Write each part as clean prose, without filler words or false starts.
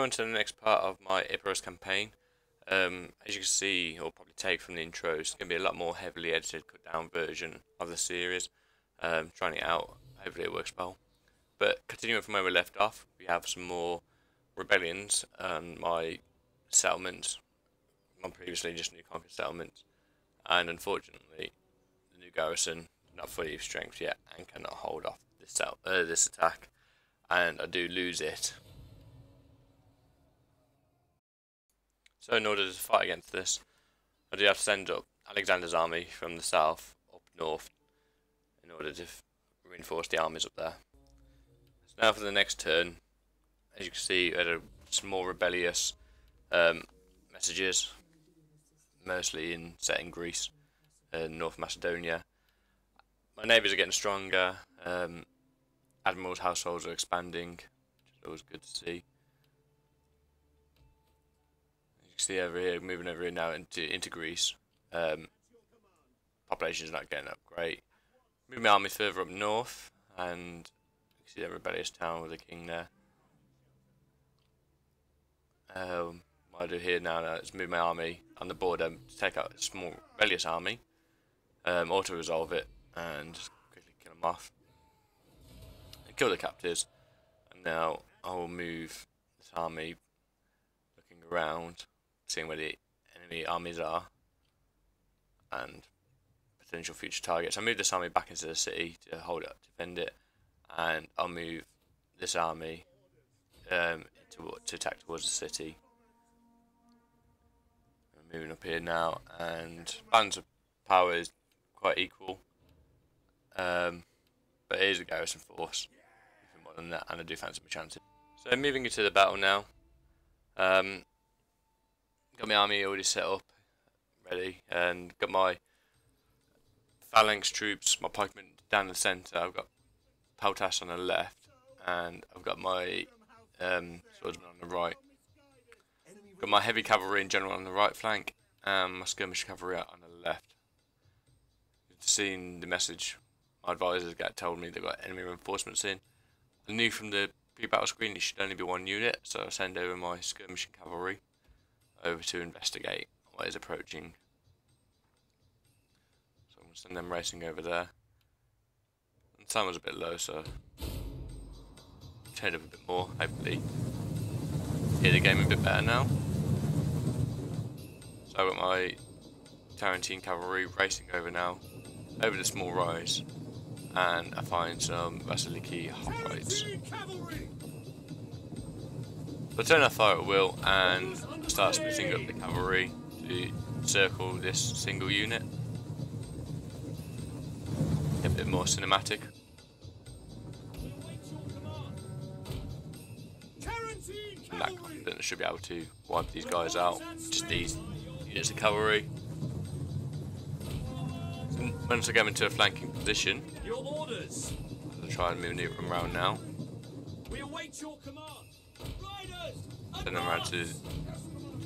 on to the next part of my Epirus campaign. As you can see, or probably take from the intro, it's going to be a lot more heavily edited, cut down version of the series. Trying it out, hopefully it works well. But continuing from where we left off, we have some more rebellions and my settlements, not previously just new conquered settlements, and unfortunately the new garrison is not fully of strength yet and cannot hold off this attack, and I do lose it. So in order to fight against this, I do have to send up Alexander's army from the south up north in order to reinforce the armies up there. So now for the next turn, as you can see, we had some more rebellious messages, mostly in Greece and North Macedonia. My neighbours are getting stronger, admirals' households are expanding, which is always good to see. See over here, moving over here now into Greece. Population is not getting up great. Move my army further up north, and you can see the rebellious town with the king there. What I do here now is move my army on the border to take out a small rebellious army, auto resolve it, and just quickly kill them off. And kill the captives. And now I will move this army, looking around, seeing where the enemy armies are and potential future targets. I move this army back into the city to hold it, defend it, and I'll move this army to attack towards the city. I'm moving up here now, and balance of power is quite equal, but it is a garrison force, nothing more than that, and I do fancy my chances. So moving into the battle now. Got my army already set up, ready, and got my phalanx troops, my pikemen down the centre. I've got Peltas on the left, and I've got my swordsmen on the right. Got my heavy cavalry in general on the right flank, and my skirmish cavalry on the left. Seeing the message, my advisors told me they've got enemy reinforcements in. I knew from the pre-battle screen it should only be one unit, so I send over my skirmishing cavalry over to investigate what is approaching. So I'm going to send them racing over there. And time was a bit low, so turn up a bit more, hopefully hear the game a bit better now. So I've got my Tarentine cavalry racing over now, over the small rise, and I find some Massalia hoplites. So I turn off fire at will and start splitting up the cavalry to circle this single unit. Get a bit more cinematic. I'm that confident I should be able to wipe these guys out, just these units of cavalry. So once I get into a flanking position, I'll try and maneuver them around now. We await your command. Send them around to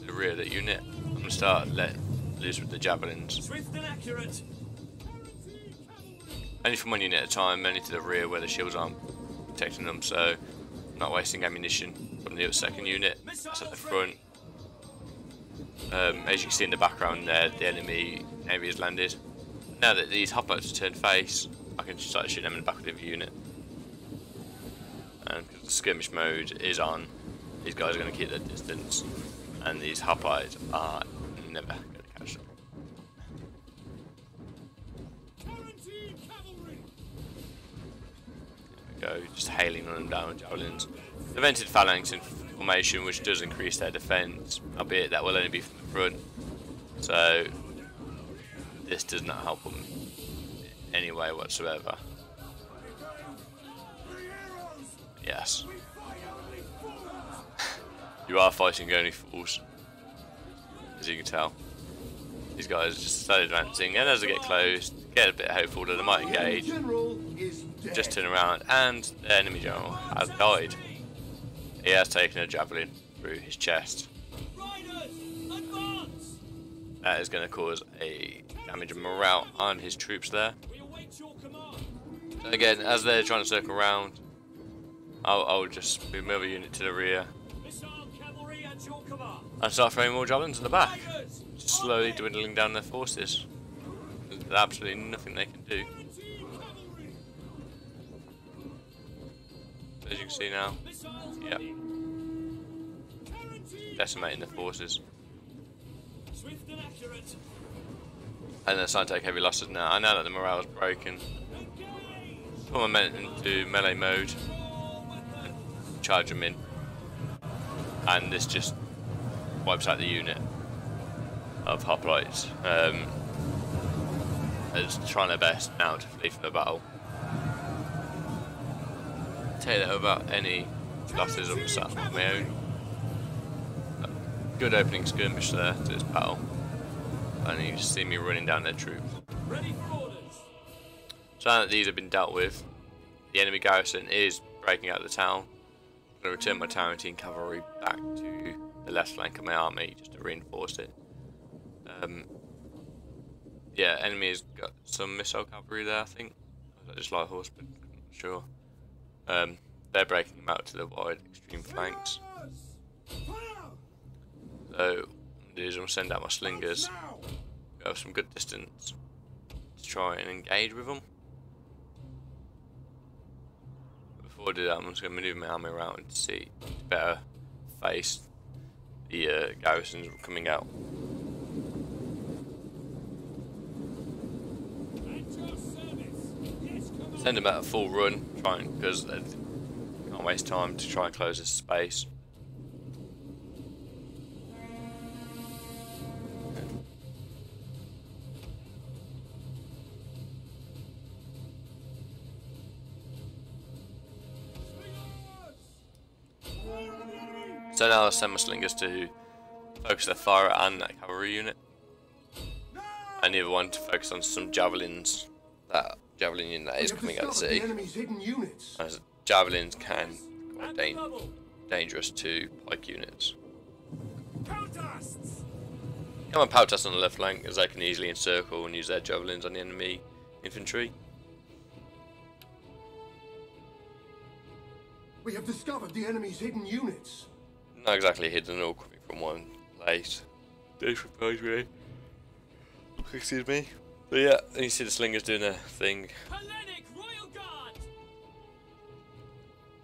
the rear of that unit. I'm going to start let loose with the javelins. Swift and accurate. Only from one unit at a time, only to the rear where the shields aren't protecting them, so I'm not wasting ammunition from the second unit. That's at the front. As you can see in the background there, the enemy navy has landed. Now that these hoplites have turned face, I can start shooting them in the back of the unit. And because the skirmish mode is on, these guys are going to keep their distance, and these hoplites are never going to catch them. There we go, just hailing on them down with javelins. They've entered phalanx in formation, which does increase their defence, albeit that will only be from the front, so this does not help them in any way whatsoever. Yes. You are fighting only fools, as you can tell. These guys just started advancing, and as they get close, get a bit hopeful that they might engage. Just turn around, and the enemy general has died. He has taken a javelin through his chest. That is going to cause a damage of morale on his troops there. Again, as they're trying to circle around, I'll just move my other unit to the rear and start throwing more javelins in the back, slowly dwindling down their forces. There's absolutely nothing they can do. As you can see now, yeah, decimating the forces. And they're starting to take heavy losses now. I know that the morale is broken. Put my men into melee mode and charge them in, and this just wipes out the unit of hoplites. Is trying their best now to flee from the battle. Tell you that without any losses of my own. Good opening skirmish there to this battle, and you just see me running down their troops. So now that these have been dealt with, the enemy garrison is breaking out of the town. I'm going to return my Tarantine cavalry back to the left flank of my army just to reinforce it. Yeah, enemy has got some missile cavalry there, I think. Or just light horse, but I'm not sure. They're breaking them out to the wide extreme flanks. So, what I'm going to do is I'm going to send out my slingers, go some good distance to try and engage with them. But before I do that, I'm just going to manoeuvre my army around to see better face the garrisons coming out. Send them at a full run, trying because they can't waste time to try and close this space. So now I'll send my slingers to focus their fire and that cavalry unit. I need one to focus on some javelins. That javelin unit that is coming out of the city. As javelins can be quite dangerous to pike units. Come on, Powtast on the left flank, as they can easily encircle and use their javelins on the enemy infantry. We have discovered the enemy's hidden units. Not exactly hidden, all coming from one place. Excuse me. But yeah, you see the slingers doing their thing.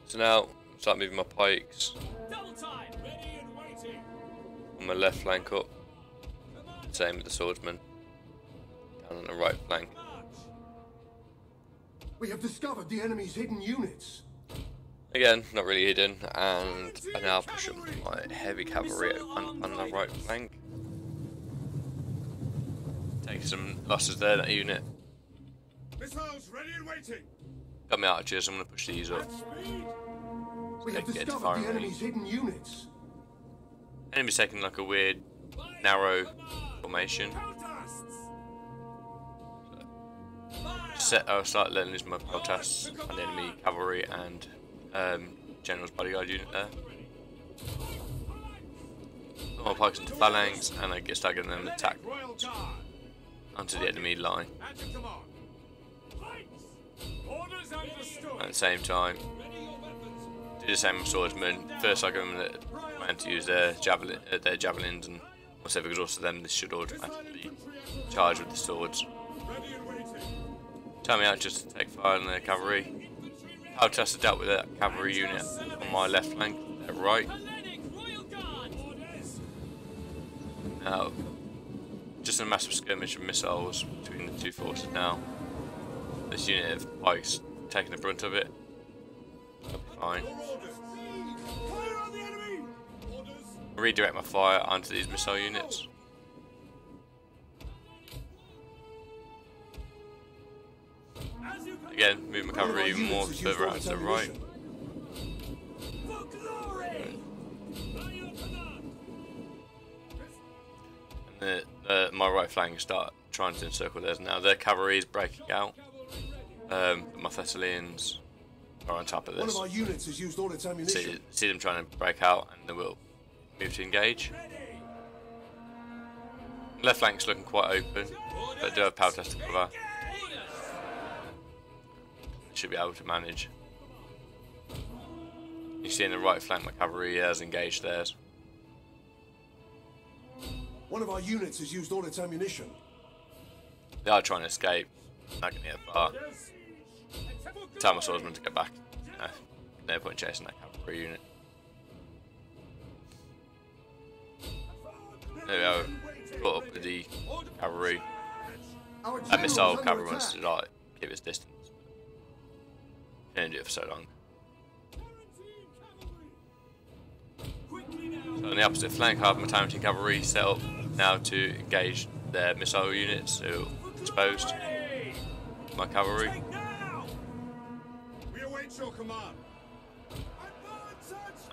So now, start moving my pikes on my left flank up. Same with the swordsman. Down on the right flank. We have discovered the enemy's hidden units. Again, not really hidden, and I now push up my heavy cavalry on the right flank. Take some losses there, that unit. Missiles ready and waiting. Got my archers, I'm going to push these up. We have discovered the enemy's hidden units. Enemy's taking like a weird, narrow formation. I'll start letting loose my protests on the enemy cavalry and general's bodyguard unit there. Put my pikes into phalanx and I start getting them attack onto the enemy line. At the same time, do the same with swordsmen. First I give them the command to use their javelins, and once they've exhausted them, this should automatically charge with the swords. Tell me out just to take fire on their cavalry. I've just dealt with that cavalry unit on my left flank, their right. Now, just a massive skirmish of missiles between the two forces now. This unit of pikes taking the brunt of it. That'll be fine. I'll redirect my fire onto these missile units. Again, move my cavalry even more further out to the right. And my right flank start trying to encircle theirs now. Their cavalry is breaking out. My Thessalians are on top of this. One of our units has used all its ammunition. See them trying to break out, and they will move to engage. Left flank's looking quite open, but do have power test to cover. Should be able to manage. You see in the right flank, my cavalry has engaged theirs. One of our units has used all its ammunition. They are trying to escape. Not going to get far. Tell my swordsman to get back. No point chasing that cavalry unit. There we go. Caught up with the cavalry. That missile cavalry wants to like keep its distance. Can't do it for so long. So on the opposite flank, I have my Taunting cavalry set up now to engage their missile units who are exposed. My cavalry. We await your command.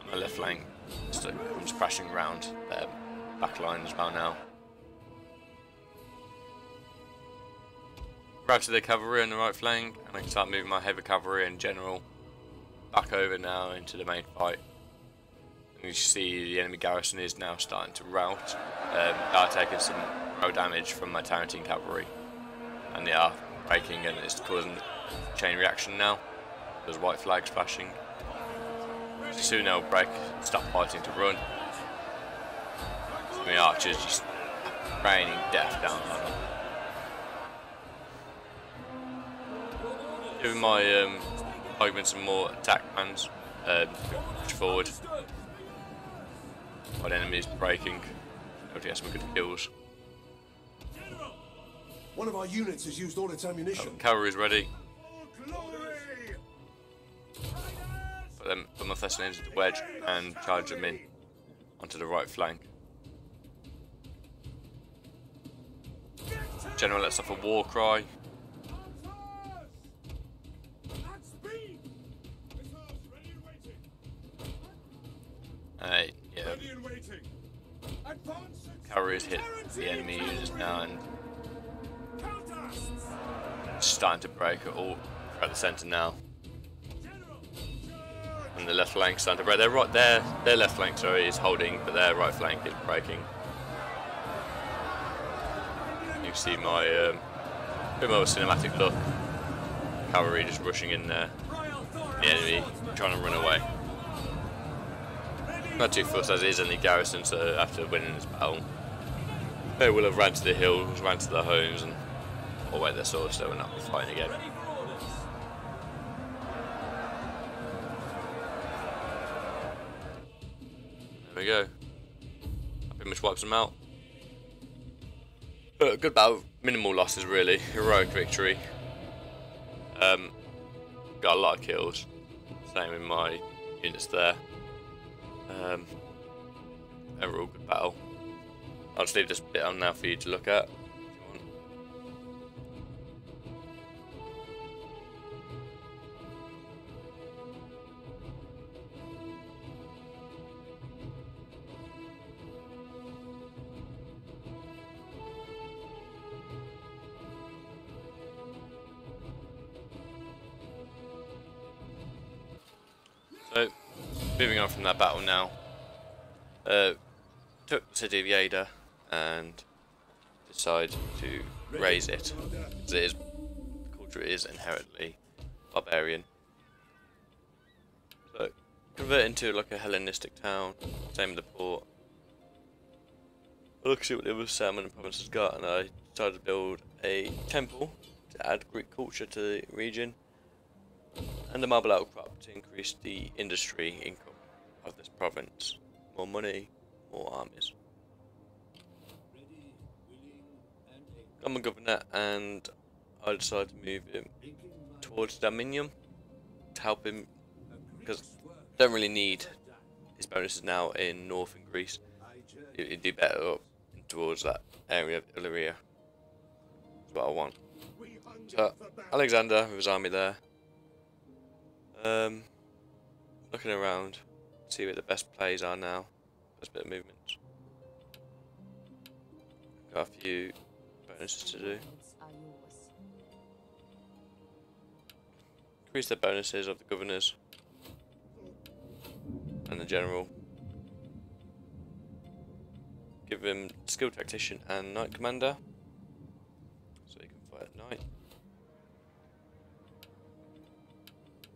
And my left flank just comes crashing around their back line as well now. Grab to the cavalry on the right flank, and I can start moving my heavy cavalry in general back over now into the main fight. And you see the enemy garrison is now starting to rout. They are taking some row damage from my Taunting cavalry, and they are breaking, and it's causing a chain reaction now. There's white flags flashing. Soon they'll break, stop fighting to run. And the archers just raining death down on them. Giving my argument some more attack plans, push forward. While the enemy is breaking, able to get some good kills. One of our units has used all its ammunition. Cavalry is ready. Put my Thessalonians into the wedge and charge them in onto the right flank. General lets off a war cry. Yeah. Cavalry has hit the enemy units now and starting to break it all at the centre now. And the left flank starting to break. They're right there. Their left flank, sorry, is holding, but their right flank is breaking. You can see my bit more of a cinematic look. Cavalry just rushing in there. The enemy trying to run away. Not too fussed as it is in the garrison, so after winning this battle, they will have ran to the hills, ran to their homes, and put away their swords, so we're not fighting again. There we go. That pretty much wipes them out. But a good battle, minimal losses really, heroic victory. Got a lot of kills, same with my units there. Overall good battle. I'll just leave this bit on now for you to look at if you want. So, moving on from that battle now. Took the city of Yeda and decided to raise it, because it is, the culture is inherently barbarian. So convert into like a Hellenistic town, same with the port. I look to see what the other settlement and provinces got, and I decided to build a temple to add Greek culture to the region, and a marble outcrop to increase the industry income of this province. More money, more armies. Got my governor, and I decided to move him towards Dominium to help him, because I don't really need his bonuses now in northern Greece. He'd do better up towards that area of Illyria. That's what I want. So Alexander with his army there. Looking around, see where the best plays are now. Best bit of movements. Got a few bonuses to do. Increase the bonuses of the governors and the general. Give him skilled tactician and knight commander, so he can fight at night.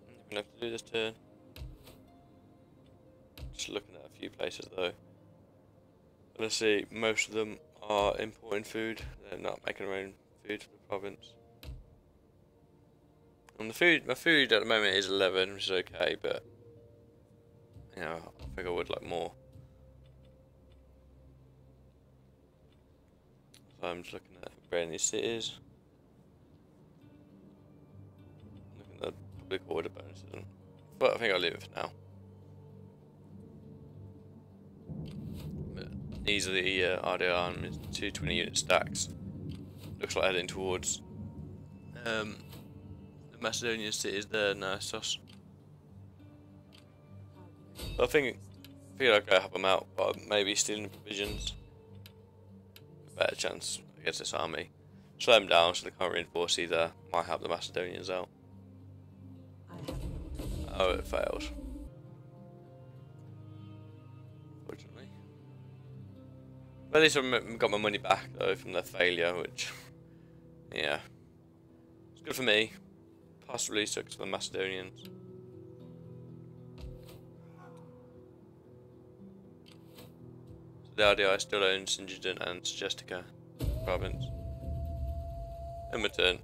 I'm gonna have to do this turn. Just looking at a few places though. Let's see, most of them are importing food. They're not making their own food for the province. And my food at the moment is 11, which is okay, but you know, I think I would like more. So I'm just looking at brand new cities. Looking at the public order bonuses, but I think I'll leave it for now. But these are the RDR armies, 220 unit stacks. Looks like heading towards the Macedonian cities there, Naissos. I feel like I help them out, but maybe stealing provisions. Better chance against this army. Slow them down so they can't reinforce either. Might help the Macedonians out. Oh, it failed. Fortunately. But at least I've got my money back though from their failure, which, yeah, it's good for me. Possibly sucks for the Macedonians. The RDI still owns Sinjidin and Segestica province. In return.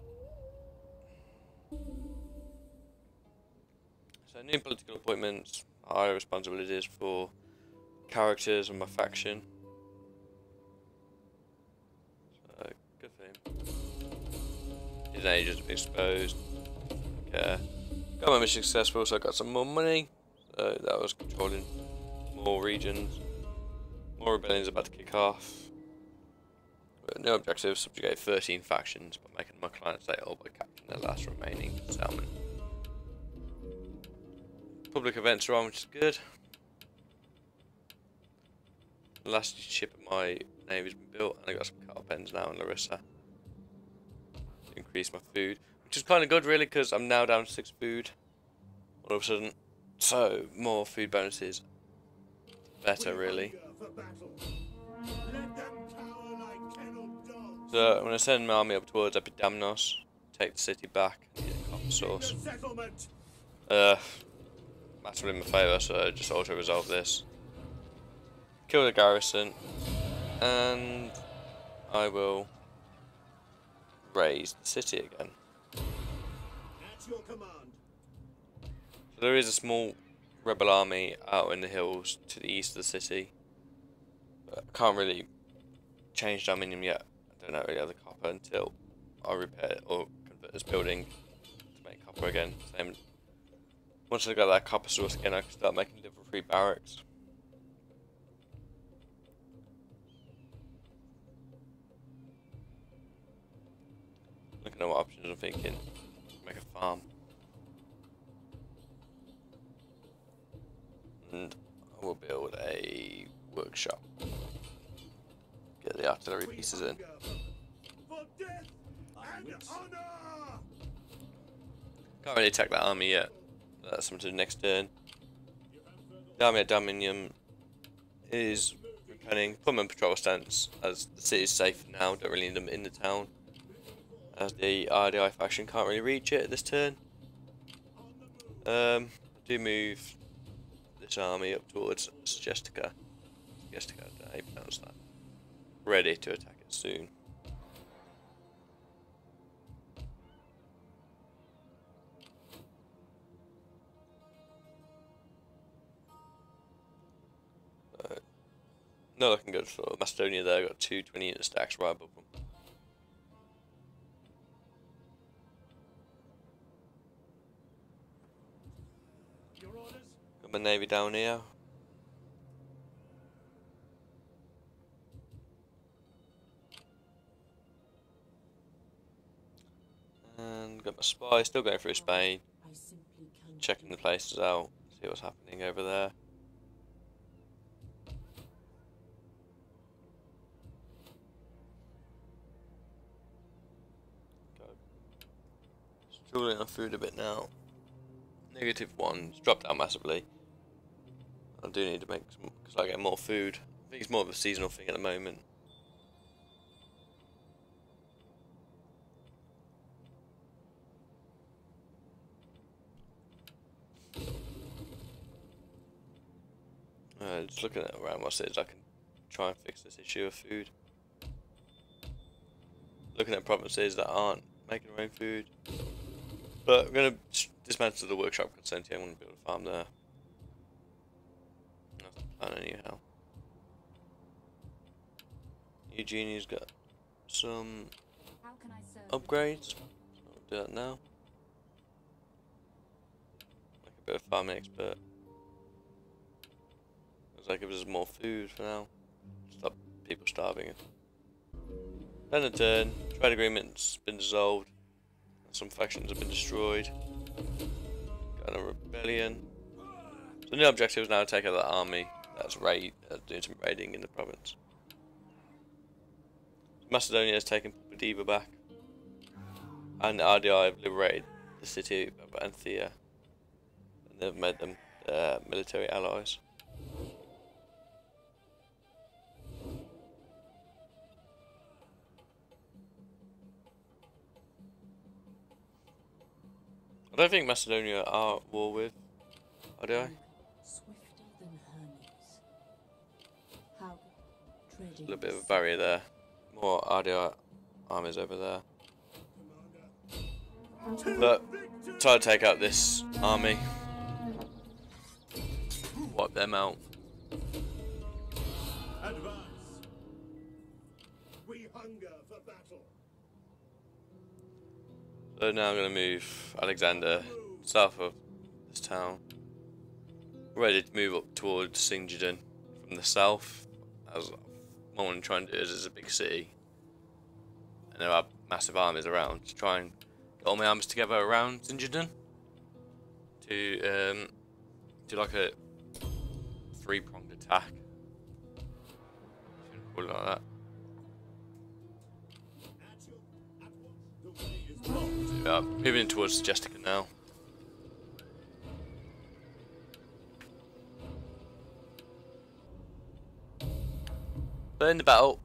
So new political appointments, higher responsibilities for characters and my faction. So good for him. His age has been exposed. Okay. Got my mission successful, so I got some more money. So that was controlling more regions. More rebellions about to kick off. But no objective, subjugate 13 factions by making my client state all by capturing their last remaining settlement. Public events are on, which is good. The last ship of my navy's been built, and I got some cattle pens now in Larissa to increase my food, which is kind of good really, because I'm now down to 6 food all of a sudden. So more food bonuses, better really. So I'm going to send my army up towards Epidamnos, take the city back, and get a copper source. Matter in my favour, so just auto resolve this. Kill the garrison, and I will raise the city again. At your command. So there is a small rebel army out in the hills to the east of the city, but I can't really change dominion yet. I don't really have the copper until I repair or convert this building to make copper again. Same. Once I got that copper source again, I can start making level 3 barracks. Looking at what options I'm thinking. Make a farm. And I will build a workshop. Get the artillery pieces in. Can't really attack that army yet. That's something to the next turn. The army at Dominium is repelling. Put them in patrol stance as the city is safe now. Don't really need them in the town, as the RDI faction can't really reach it this turn. I do move this army up towards Segestica. I don't know how you pronounce that. Ready to attack it soon. Not looking good for Macedonia there. Got 2 20 unit stacks right above them. Got my navy down here. And got my spy still going through Spain. Checking the places out. See what's happening over there. Struggling on food a bit now. -1. It's dropped down massively. I do need to make some because I get more food. I think it's more of a seasonal thing at the moment. Just looking at around what cities I can try and fix this issue of food. looking at provinces that aren't making their own food. But I'm going to dismantle the workshop Consentia. I'm going to build a farm there. That's the plan anyhow. Eugenia's got some upgrades. So I'll do that now. Like a bit of farming expert. Looks like it was more food for now. Stop people starving. Then a turn. Trade agreement's been dissolved. Some factions have been destroyed. Got a rebellion. So the new objective is now to take out that army that's doing some raiding in the province. Macedonia has taken Popadiva back, and the RDI have liberated the city of Anthea, and they've made them military allies. I don't think Macedonia are at war with RDI. A little bit of a barrier there. More RDI armies over there. But try to take out this army. Wipe them out. Advance. We hunger for battle. So now I'm going to move Alexander south of this town. Ready to move up towards Singidon from the south. As what I want to try and do is it's a big city. And there are massive armies around. To try and get all my armies together around Singidon. To do like a 3-pronged attack. Call it like that. Moving towards Jessica now. But in the battle,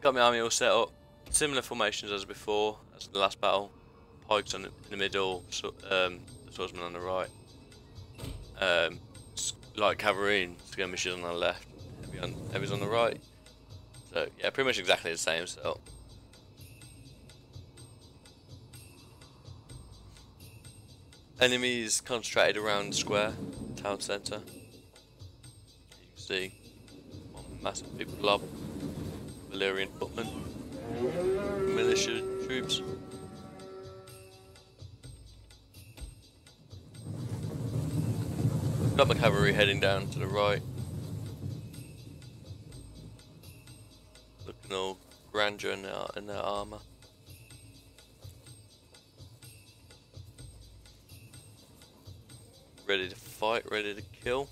got my army all set up. Similar formations as before, as the last battle. Pikes in the middle, the swordsman on the right. Light cavalry and skirmishers on the left, heavy's on the right. So yeah, pretty much exactly the same setup. Enemies concentrated around the square, town centre. You can see one massive big blob, Valyrian footmen, militia troops. Got my cavalry heading down to the right. Looking all grandeur in their armour. Ready to fight, ready to kill.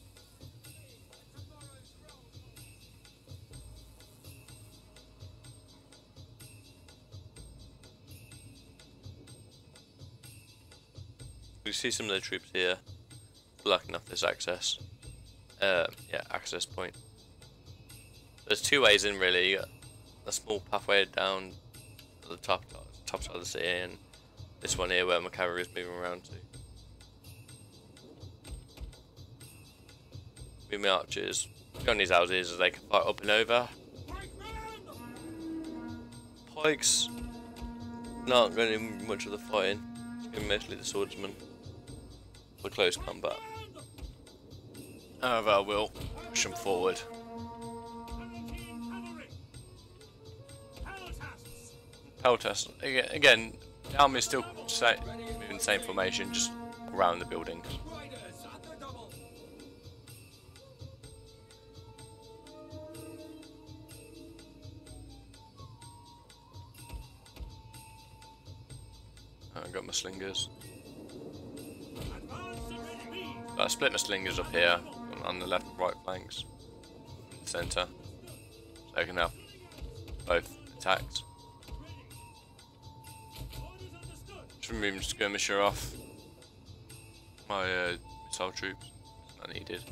We see some of the troops here blocking off this access. Yeah, access point. There's two ways in really. You got a small pathway down to the top side of the city, and this one here where my cavalry is moving around to. With my archers, go on these houses as they can fight up and over. Pikes, not going to do much of the fighting. It's going to be mostly the swordsmen for close combat. However, I will push them forward. Peltas. Again, the army is still moving the same formation, just around the buildings. I've got my slingers. I split my slingers up here on the left and right flanks, in the centre, so I can have both attacks. Just removing skirmisher off my missile troops, not needed.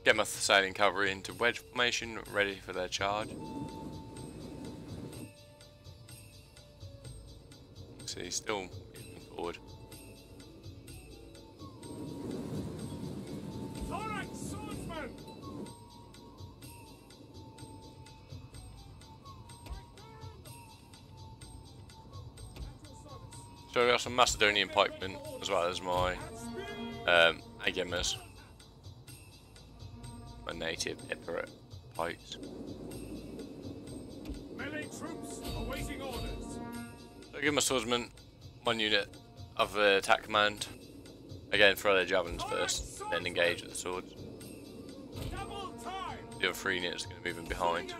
Get my Thessalian cavalry into wedge formation, ready for their charge. So he's still moving forward. Alright, swordsman! So I got some Macedonian pikemen as well as my Agamers, my native Impera pikes. Melee troops awaiting orders. So I give my swordsman 1 unit of attack command. Again, throw their javelins first, then engage with the swords. The other 3 units are going to move in behind.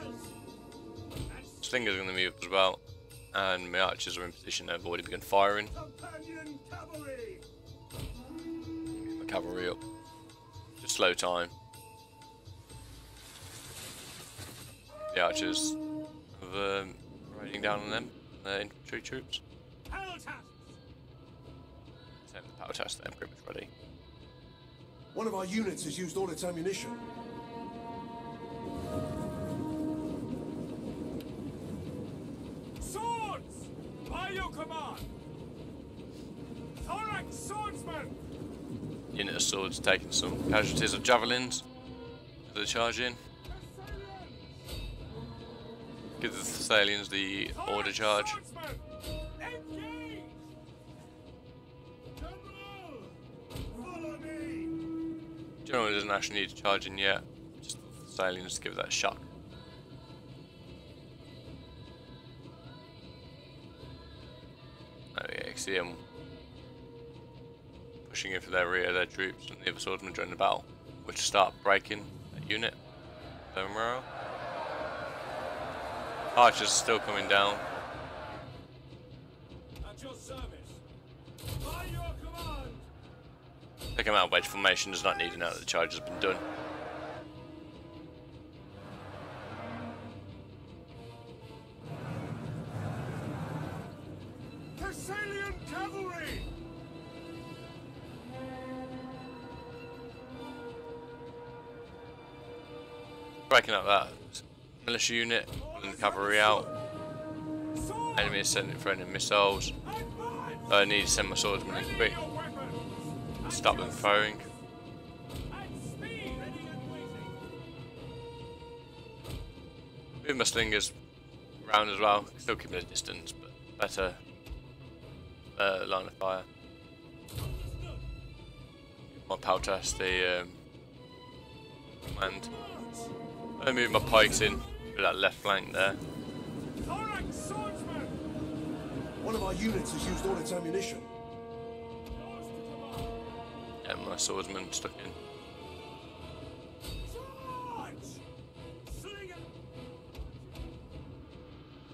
Slingers are going to move as well, and my archers are in position. They've already begun firing. Get my cavalry up. Just slow time. The archers are raining down on them, their infantry troops. Same with the power test, they're pretty much ready. One of our units has used all its ammunition. Swords! By your command! Thorax swordsman! Unit of swords taking some casualties of javelins. They're charging. Give the Thessalians the order charge. General doesn't actually need to charge in yet. Just the Thessalians to give that a shock. There we go, you can see them pushing in for their rear, their troops, and the other swordsmen join the battle, which start breaking that unit. Tomorrow. Archers still coming down. At your service. By your command. They come out of wedge formation, does not need to know that the charge has been done. Thessalian cavalry. Breaking up that militia unit, pulling the cavalry out. Enemy is throwing missiles. I need to send my swordsmen in quick. Stop them firing. Move my slingers around as well. Still keep their distance, but better line of fire. My power test the command. I move my pikes in with that left flank there. One of our units has used all its ammunition. And my swordsman stuck in.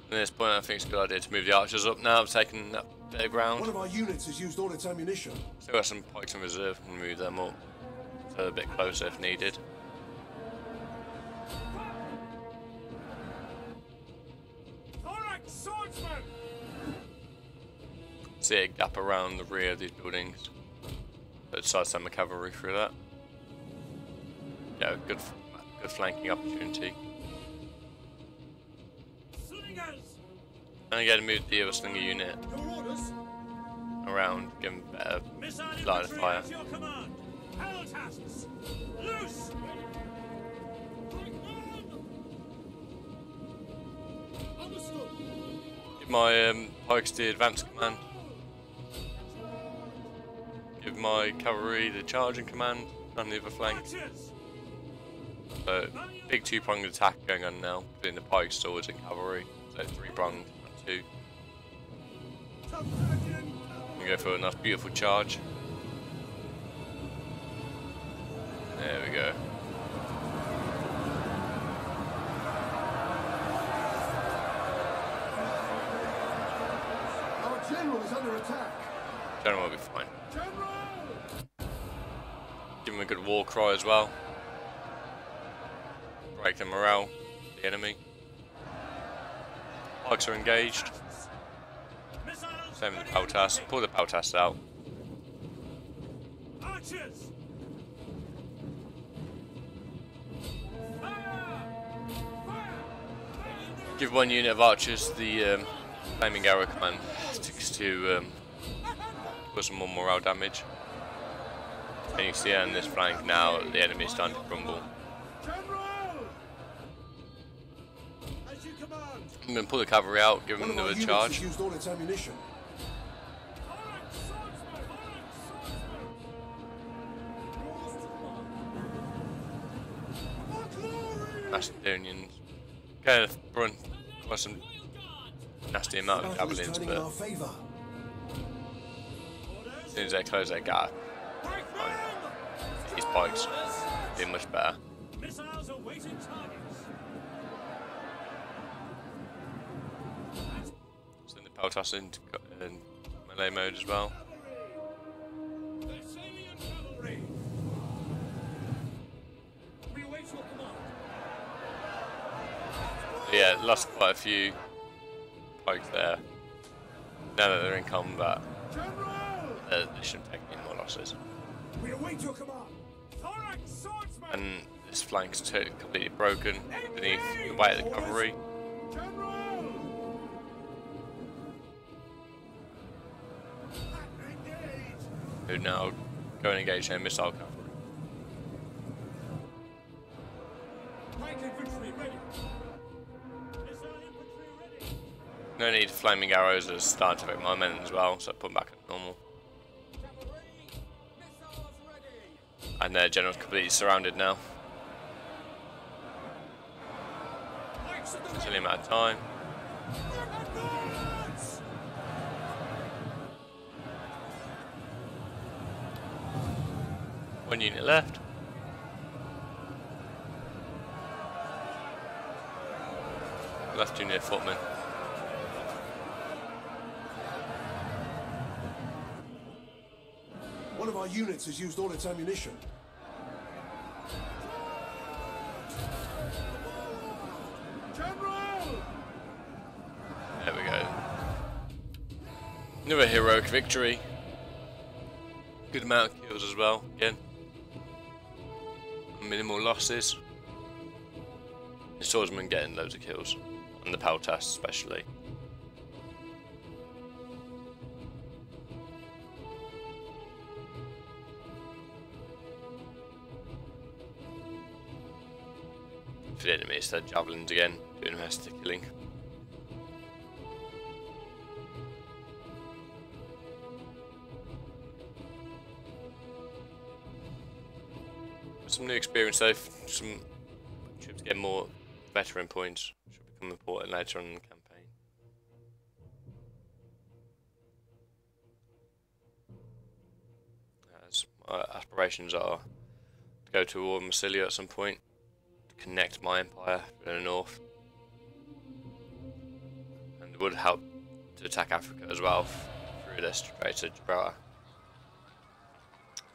At this point, I think it's a good idea to move the archers up now. I've taken that bit of ground. One of our units has used all its ammunition. Still got some pikes in reserve and move them up so a bit closer if needed. See a gap around the rear of these buildings. So I decided to send my cavalry through that. Yeah, good flanking opportunity. And again, move the other slinger unit around, give them better line of fire. Give my pikes the advance command. Give my cavalry the charging command on the other flank. So, big two-pronged attack going on now between the pikes, swords and cavalry. So 3-pronged and 2. We go for a nice beautiful charge. There we go. Our general is under attack. General will be fine. General! Give him a good war cry as well. Break the morale, the enemy. Pikes are engaged. Same with the Peltas. Pull the Peltas out. Archers! Give 1 unit of archers the flaming arrow command to put some more morale damage. And you can see on this flank now the enemy is starting to crumble. I'm going to pull the cavalry out, give them another charge. Used all its ammunition. Macedonians. Going to run quite some nasty amount of javelins, but as soon as they close their gap, these pikes do much better. Missiles awaiting targets. So the Peltas in melee mode as well. Massalia cavalry. We await your command. Yeah, lost quite a few pikes there. Now that they're in combat, they shouldn't take any more losses. We await your command. Thorax swordsman. And this flank's completely broken beneath the weight of the cavalry. General. Who now go and engage their missile cavalry. Pike infantry ready. Missile infantry ready. No need flaming arrows as starting to affect my men as well, so I put them back at normal. Cavalry. Missiles ready. And their general's completely surrounded now. Pikes at the It's only a matter of time. advance. One unit left. Left unit footman. One of our units has used all its ammunition. General. There we go. Another heroic victory. Good amount of kills as well, again. Minimal losses. The swordsman getting loads of kills. And the Peltas especially. For the enemy, it's their javelins again, doing most of the killing. Some new experience though, some troops get more veteran points, which will become important later on in the campaign. As my aspirations are to go to war with Massalia at some point, to connect my empire in the north, and it would help to attack Africa as well through this Strait of Gibraltar.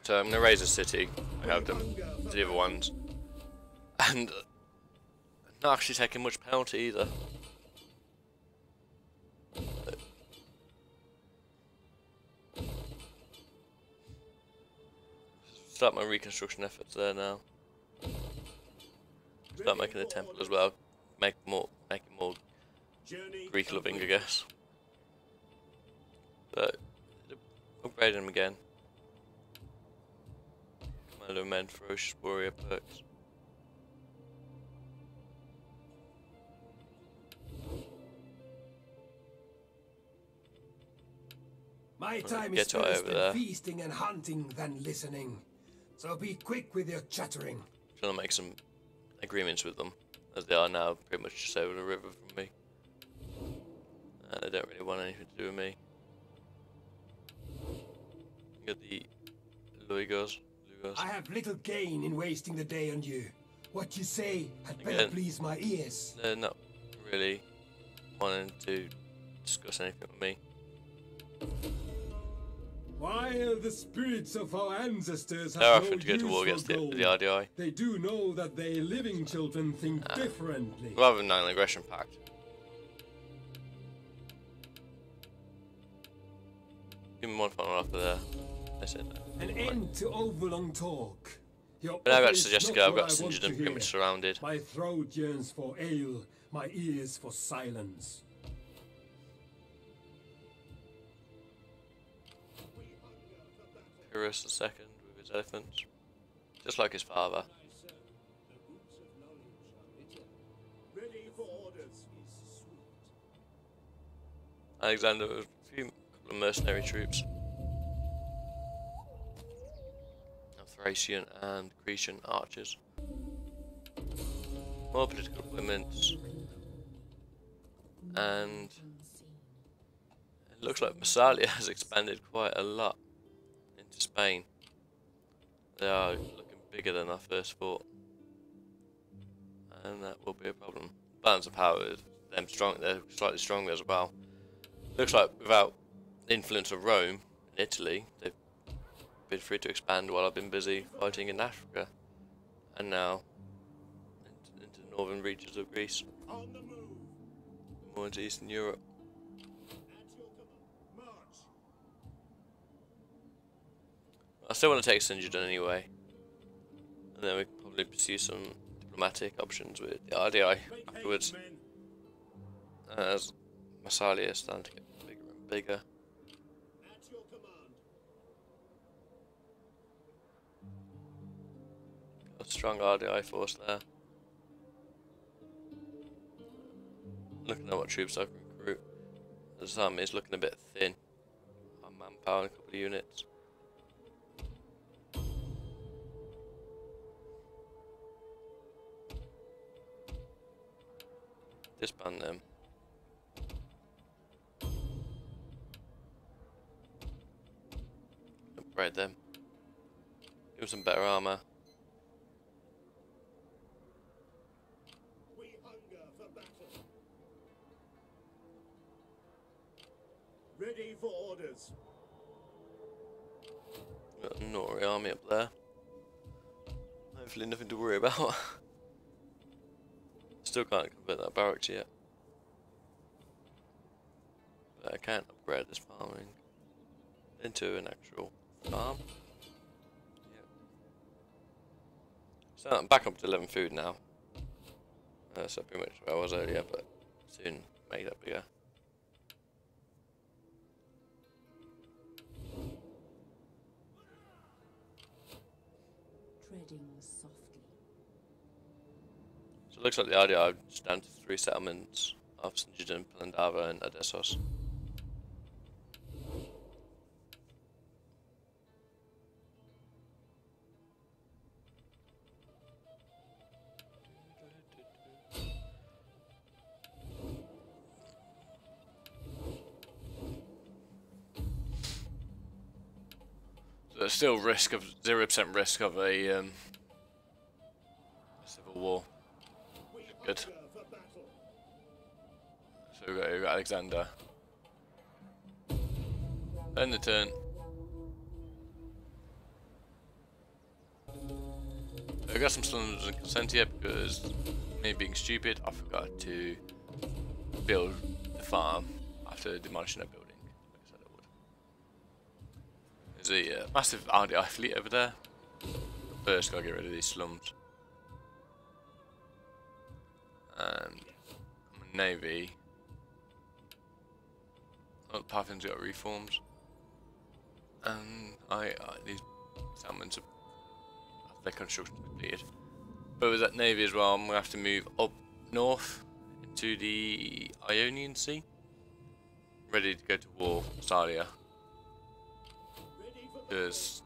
So I'm going to raise a city, I have them, the other ones, and not actually taking much penalty either. Start my reconstruction efforts there now. Start making a temple as well, make it more Greek loving, I guess. But upgrade them again. Commander of men, ferocious warrior perks. My time Get is to first over there. feasting and hunting than listening. So be quick with your chattering. Trying to make some agreements with them, as they are now pretty much just over the river from me. They don't really want anything to do with me. Got the Lugos. I have little gain in wasting the day on you. What you say had better Again. please my ears. They're not really wanting to discuss anything with me. While the spirits of our ancestors They're have no offering to go to war use against for the gold, RDI, they do know that they living children think differently. rather than an aggression pact. Give me one final offer there. I said that. An end to overlong talk. Your But I've offer got is suggested not I've what got I want Sinjin to pretty hear. much surrounded. My throat yearns for ale, my ears for silence. Epirus II with his elephants, just like his father. Ready for orders. Alexander with a couple of mercenary troops. Thracian and Grecian archers. more political appointments, and it looks like Massalia has expanded quite a lot into Spain. They are looking bigger than I first thought, and that will be a problem. Balance of power, them strong, they're slightly stronger as well. Looks like without the influence of Rome and Italy, they've been free to expand while I've been busy fighting in Africa, and now into the northern reaches of Greece, On the move. more into Eastern Europe. At your command. March. I still want to take Sinjidon anyway, and then we can probably pursue some diplomatic options with the RDI Make afterwards, haste, men. as Massalia is starting to get bigger and bigger. At your command. Got a strong RDI force there. Looking at what troops I can recruit. This army is looking a bit thin on manpower and a couple of units. Disband them. Upgrade them. Give them some better armor. We hunger for battle. Ready for orders. Got a Nori army up there. Hopefully nothing to worry about. Still can't convert that barracks yet. But I can upgrade this farming into an actual farm. Yep. So I'm back up to 11 food now. So pretty much where I was earlier, but soon make that bigger. Treading softly. So it looks like the idea I've just down to 3 settlements of Sinjidon, Palandava and Odessos. So there's still risk of 0% risk of a civil war. Good. Hunger for battle. So we've got Alexander. End the turn. I got some slums and consent here because me being stupid, I forgot to build the farm after demolishing that building. Like I said I would. There's a massive RDI fleet over there. First, gotta get rid of these slums. And navy. Oh, the Parthians got reforms, and these settlements have their construction completed. But with that navy as well, I'm gonna have to move up north into the Ionian Sea, ready to go to war with Massalia, Ready for battle. because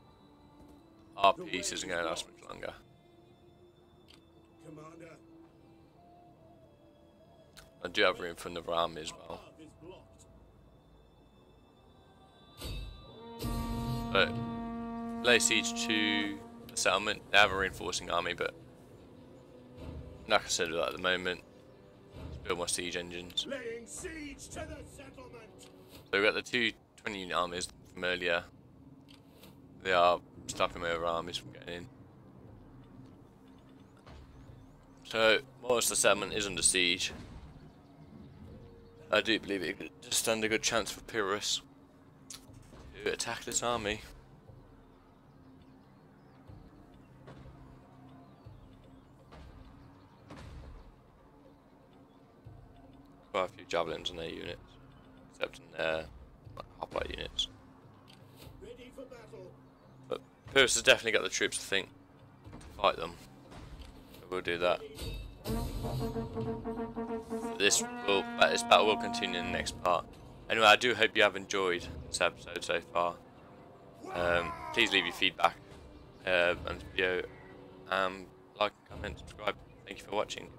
our peace isn't going to last much longer. Commander. I do have room for another army as well. Path is blocked. But lay siege to the settlement. They have a reinforcing army, but not considered that at the moment. Let's build more siege engines. Laying siege to the settlement. So we've got the two 20-unit armies from earlier. They are stopping my other armies from getting in. So whilst the settlement is under siege, I do believe it could stand a good chance for Epirus to attack this army. Quite a few javelins in their units, except in their hoplite units. Ready for battle. But Epirus has definitely got the troops, I think, to fight them. So we'll do that. This battle will continue in the next part. Anyway, I do hope you have enjoyed this episode so far. Please leave your feedback on the video, like, comment, subscribe. Thank you for watching.